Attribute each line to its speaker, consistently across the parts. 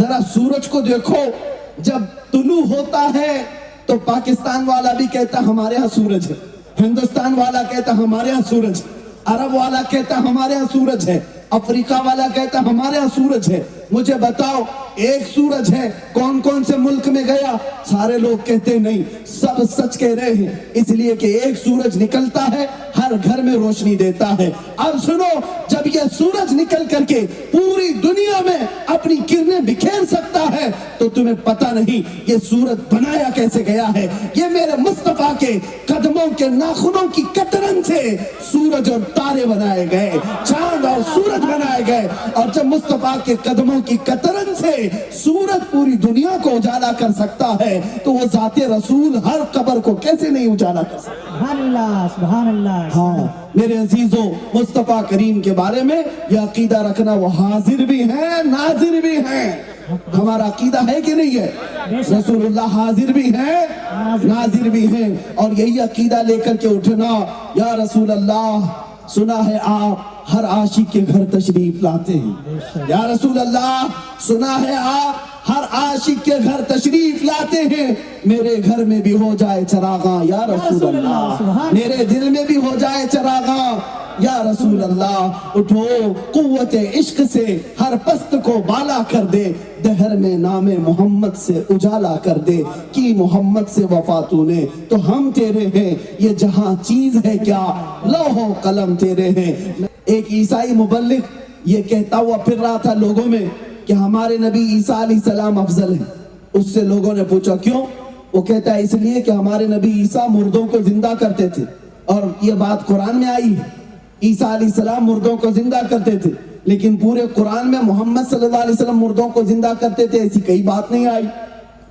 Speaker 1: ذرا سورج کو دیکھو، جب طلوع ہوتا ہے تو پاکستان والا بھی کہتا ہمارے ہاں سورج ہے، ہندوستان والا کہتا ہمارے ہاں سورج ہے، عرب والا کہتا ہمارے ہاں سورج ہے، افریقہ والا کہتا ہمارے ہاں سورج ہے۔ مجھے بتاؤ ایک سورج ہے، کون کون سے ملک میں گیا؟ سارے لوگ کہتے نہیں، سب سچ کہہ رہے ہیں، اس لیے کہ ایک سورج نکلتا ہے، ہر گھر میں روشنی دیتا ہے۔ اب سنو، جب یہ سورج نکل کر کے پوری دنیا میں اپنی کرنیں بکھیر سکتا ہے تو تمہیں پتہ نہیں یہ سورج بنایا کیسے گیا ہے۔ یہ میرے مصطفیٰ کے قدموں کے ناخنوں کی کترن سے سورج اور تارے بنائے گئے، چاند اور سورج بنائے گئے، اور جب مصطفیٰ کے قدموں کی کترن سے سورج پوری دنیا کو اجالا کر سکتا ہے تو وہ ذات رسول ہر قبر کو کیسے نہیں اجالا کر سکتا؟
Speaker 2: سبحان اللہ، سبحان اللہ۔
Speaker 1: ہاں میرے عزیزوں، مصطفیٰ کریم کے بارے میں یہ عقیدہ رکھنا، وہ حاضر بھی ہیں ناظر بھی ہیں۔ ہمارا عقیدہ ہے کہ نہیں ہے؟ رسول اللہ حاضر بھی ہیں ناظر بھی ہیں، اور یہی عقیدہ لے کر کے اٹھنا، یا رسول اللہ سنا ہے آپ ہر عاشق کے گھر تشریف لاتے ہیں، یا رسول اللہ سنا ہے آپ ہر عاشق کے گھر تشریف لاتے ہیں، میرے گھر میں بھی ہو جائے چراغاں یا رسول اللہ، میرے دل میں بھی ہو جائے چراغاں یا رسول اللہ۔ اٹھو قوت عشق سے ہر پست کو بالا کر دے، دہر میں نام محمد سے اجالا کر دے، کی محمد سے وفا تو نے تو ہم تیرے ہیں، یہ جہاں چیز ہے کیا لوح و قلم تیرے ہیں۔ ایک عیسائی مبلغ یہ کہتا ہوا پھر رہا تھا لوگوں میں کہ ہمارے نبی عیسیٰ علیہ السلام افضل ہیں۔ اس سے لوگوں نے پوچھا کیوں؟ وہ کہتا ہے اس لیے کہ ہمارے نبی عیسیٰ مردوں کو زندہ کرتے تھے، اور یہ بات قرآن میں آئی ہے، عیسیٰ علیہ السلام مردوں کو زندہ کرتے تھے، لیکن پورے قرآن میں محمد صلی اللہ علیہ وسلم مردوں کو زندہ کرتے تھے ایسی کئی بات نہیں آئی،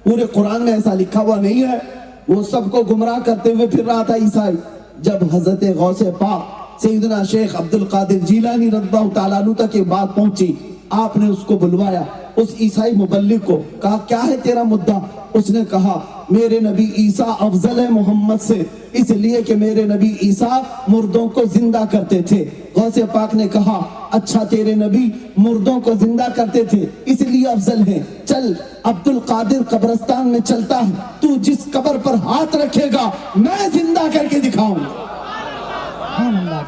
Speaker 1: پورے قرآن میں ایسا لکھا ہوا نہیں ہے۔ وہ سب کو گمراہ کرتے ہوئے پھر رہا تھا عیسائی۔ جب حضرت غوث پاک سیدنا شیخ عبد القادر جیلانی رضی اللہ تعالیٰ عنہ تک یہ بات پہنچی، آپ نے اس کو بلوایا، اس عیسائی مبلغ کو، کہا کیا ہے تیرا مدعا؟ اس نے کہا میرے نبی عیسیٰ افضل ہے محمد سے، اس لیے کہ میرے نبی عیسیٰ مردوں کو زندہ کرتے تھے۔ غوث پاک نے کہا اچھا تیرے نبی مردوں کو زندہ کرتے تھے اس لیے افضل ہیں، چل عبد القادر قبرستان میں چلتا ہے، تو جس قبر پر ہاتھ رکھے گا میں زندہ کر کے دکھاؤں گا،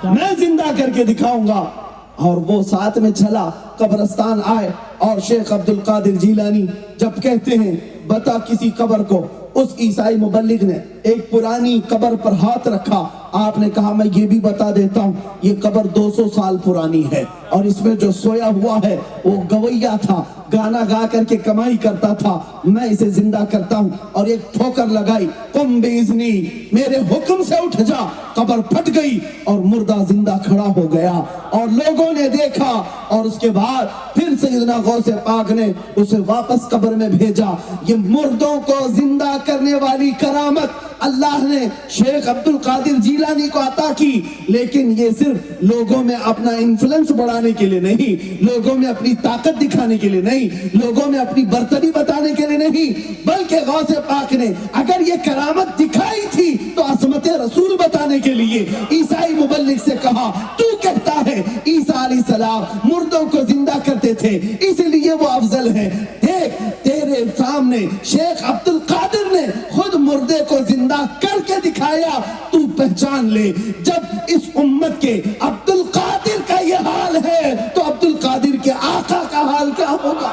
Speaker 1: میں زندہ کر کے دکھاؤں گا۔ اور وہ ساتھ میں چلا، قبرستان آئے، اور شیخ عبد القادر جیلانی جب کہتے ہیں بتا کسی قبر کو، اس عیسائی مبلغ نے ایک پرانی قبر پر ہاتھ رکھا، آپ نے کہا میں یہ بھی بتا دیتا ہوں یہ قبر 200 سال پرانی ہے، اور اس میں جو سویا ہوا ہے وہ گویا تھا، گانا گا کر کے کمائی کرتا تھا، میں اسے زندہ کرتا ہوں۔ اور ایک ٹھوکر لگائی، قم باذنی، میرے حکم سے اٹھ جا، قبر پھٹ گئی اور مردہ زندہ کھڑا ہو گیا، اور لوگوں نے دیکھا، اور اس کے بعد پھر سیدنا غوث پاک نے اسے واپس قبر میں بھیجا۔ یہ مردوں کو زندہ کرنے والی کرامت اللہ نے شیخ عبد القادر جیلانی کو عطا کی، لیکن یہ صرف لوگوں میں اپنا انفلوئنس بڑھانے کے لیے نہیں، لوگوں میں اپنی طاقت دکھانے کے لیے نہیں، لوگوں میں اپنی برتری بتانے کے لیے نہیں، بلکہ غوث پاک نے اگر یہ کرامت دکھائی تھی تو عظمت رسول بتانے کے لیے عیسائی مبلغ سے کہا تو کہتا ہے عیسیٰ علیہ السلام مردوں کو زندہ کرتے تھے اس لیے وہ افضل ہے، دیکھ تیرے سامنے شیخ عبد القادر نے خود مردے کو زندہ کر کے دکھایا، تو پہچان لے جب اس امت کے عبد القادر کا یہ حال ہے تو عبد القادر کے آقا کا حال کیا ہوگا؟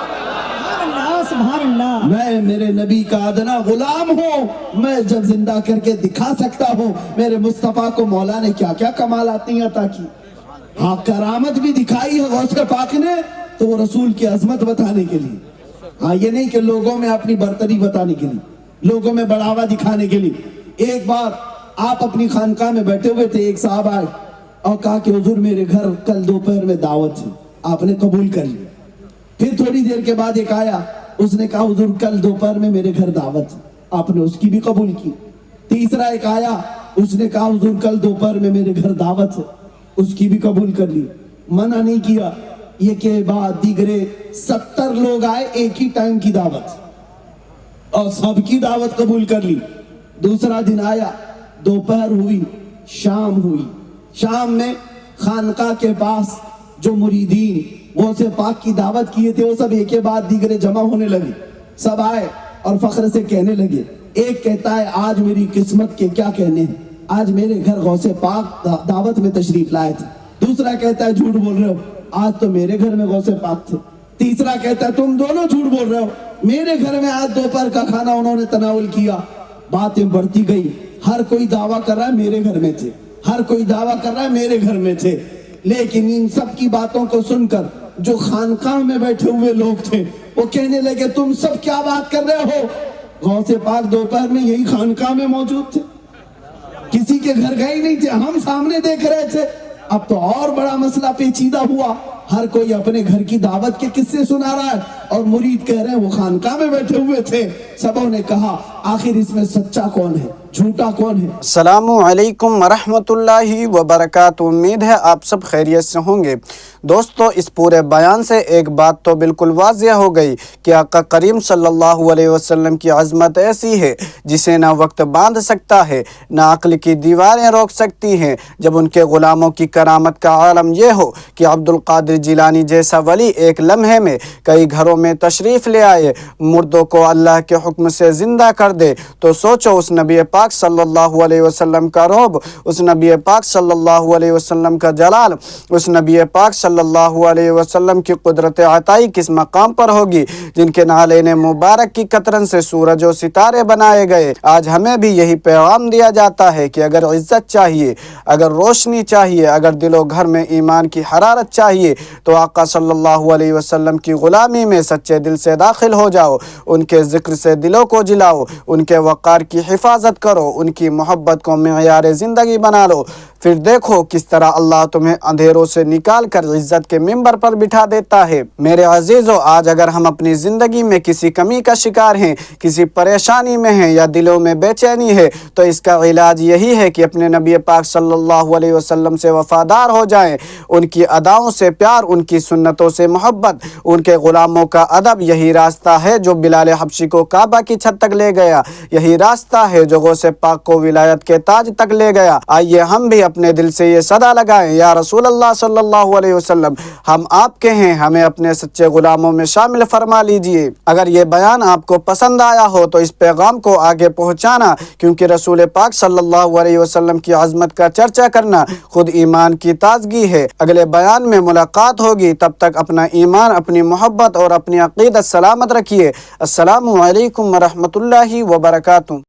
Speaker 2: سبحان اللہ۔
Speaker 1: میں میرے نبی کا ادنا غلام ہوں، میں جب زندہ کر کے دکھا سکتا ہوں، میرے مصطفیٰ کو مولا نے کیا کیا کمالات عطا کی، ہاں کرامت بھی دکھائی ہے غوث پاک نے تو وہ رسول کی عظمت بتانے کے لیے، ہاں یہ نہیں کہ لوگوں میں اپنی برتری بتانے کے لیے، لوگوں میں بڑھاوا دکھانے کے لیے۔ ایک بار آپ اپنی خانقاہ میں بیٹھے ہوئے تھے، ایک صاحب آئے اور کہا کہ حضور میرے گھر کل دوپہر میں دعوت ہے، آپ نے قبول کر لی۔ پھر تھوڑی دیر کے بعد ایک آیا، اس نے کہا حضور کل دوپہر میں میرے گھر دعوت ہے، آپ نے اس کی بھی قبول کی۔ تیسرا ایک آیا، اس نے کہا حضور کل دوپہر میں میرے گھر دعوت ہے، اس کی بھی قبول کر لی، منع نہیں کیا۔ یہ کے بعد دیگرے 70 لوگ آئے، ایک ہی ٹائم کی دعوت، اور سب کی دعوت قبول کر لی۔ دوسرا دن آیا، دوپہر ہوئی، شام ہوئی، شام میں خانقاہ کے پاس جو مریدین غوث پاک کی دعوت کیے تھے وہ سب ایک کے بعد دیگرے جمع ہونے لگے. سب آئے اور فخر سے کہنے لگے. ایک کہتا ہے آج میری قسمت کے کیا کہنے ہیں, آج میرے گھر غوث پاک دعوت میں تشریف لائے تھے. دوسرا کہتا ہے جھوٹ بول رہے ہو, آج تو میرے گھر میں غوث پاک تھے. تیسرا کہتا ہے تم دونوں جھوٹ بول رہے ہو, میرے گھر میں آج دوپہر کا کھانا انہوں نے تناول کیا. باتیں بڑھتی گئی, ہر کوئی دعویٰ کر رہا ہے میرے گھر میں تھے, ہر کوئی دعویٰ کر رہا ہے میرے گھر میں تھے. لیکن ان سب کی باتوں کو سن کر جو خانقاہ میں بیٹھے ہوئے لوگ تھے وہ کہنے لگے تم سب کیا بات کر رہے ہو, غوث پاک دوپہر میں یہی خانقاہ میں موجود تھے, کسی کے گھر گئے نہیں تھے, ہم سامنے دیکھ رہے تھے. اب تو اور بڑا مسئلہ پیچیدہ ہوا, ہر کوئی اپنے گھر کی دعوت کے قصے سنا رہا ہے اور مرید کہہ رہے ہیں وہ خانقاہ میں بیٹھے ہوئے تھے. سبوں نے کہا آخر اس میں سچا کون ہے, جھوٹا کون ہے؟
Speaker 3: السلام علیکم ورحمۃ اللہ وبرکاتہ. امید ہے آپ سب خیریت سے ہوں گے. دوستو, اس پورے بیان سے ایک بات تو بالکل واضح ہو گئی کہ آقا کریم صلی اللہ علیہ وسلم کی عظمت ایسی ہے جسے نہ وقت باندھ سکتا ہے نہ عقل کی دیواریں روک سکتی ہیں. جب ان کے غلاموں کی کرامت کا عالم یہ ہو کہ عبد القادر جیلانی جیسا ولی ایک لمحے میں کئی گھروں میں تشریف لے آئے, مردوں کو اللہ کے حکم سے زندہ کر دے, تو سوچو اس نبی پاک صلی اللہ علیہ وسلم کا رعب, اس نبی پاک صلی اللہ علیہ وسلم کا جلال, اس نبی پاک صلی اللہ علیہ وسلم کی قدرت عطائی کس مقام پر ہوگی جن کے نالین مبارک کی قطرن سے سورج و ستارے بنائے گئے. آج ہمیں بھی یہی پیغام دیا جاتا ہے کہ اگر عزت چاہیے, اگر روشنی چاہیے, اگر دل و گھر میں ایمان کی حرارت چاہیے تو آقا صلی اللہ علیہ وسلم کی غلامی میں سچے دل سے داخل ہو جاؤ, ان کے ذکر سے دلوں کو جلاؤ, ان کے وقار کی حفاظت کرو, ان کی محبت کو معیار زندگی بنا لو. پھر دیکھو کس طرح اللہ تمہیں اندھیروں سے نکال کر عزت کے منبر پر بٹھا دیتا ہے. میرے عزیزو, آج اگر ہم اپنی زندگی میں کسی کمی کا شکار ہیں, کسی پریشانی میں ہیں یا دلوں میں بے چینی ہے, تو اس کا علاج یہی ہے کہ اپنے نبی پاک صلی اللہ علیہ وسلم سے وفادار ہو جائیں. ان کی اداؤں سے پیار, ان کی سنتوں سے محبت, ان کے غلاموں کا ادب, یہی راستہ ہے جو بلال حبشی کو کعبہ کی چھت تک لے گیا, یہی راستہ ہے جو غوث پاک کو ولایت کے تاج تک لے گیا. آئیے ہم بھی اپنے دل سے یہ صدا لگائیں, یا رسول اللہ صلی اللہ علیہ وسلم, ہم آپ کے ہیں, ہمیں اپنے سچے غلاموں میں شامل فرما لیجئے. اگر یہ بیان آپ کو پسند آیا ہو تو اس پیغام کو آگے پہنچانا, کیونکہ رسول پاک صلی اللہ علیہ وسلم کی عظمت کا چرچا کرنا خود ایمان کی تازگی ہے. اگلے بیان میں ملاقات ہوگی, تب تک اپنا ایمان, اپنی محبت اور اپنی عقیدت سلامت رکھیے. السلام علیکم ورحمۃ اللہ وبرکاتہ.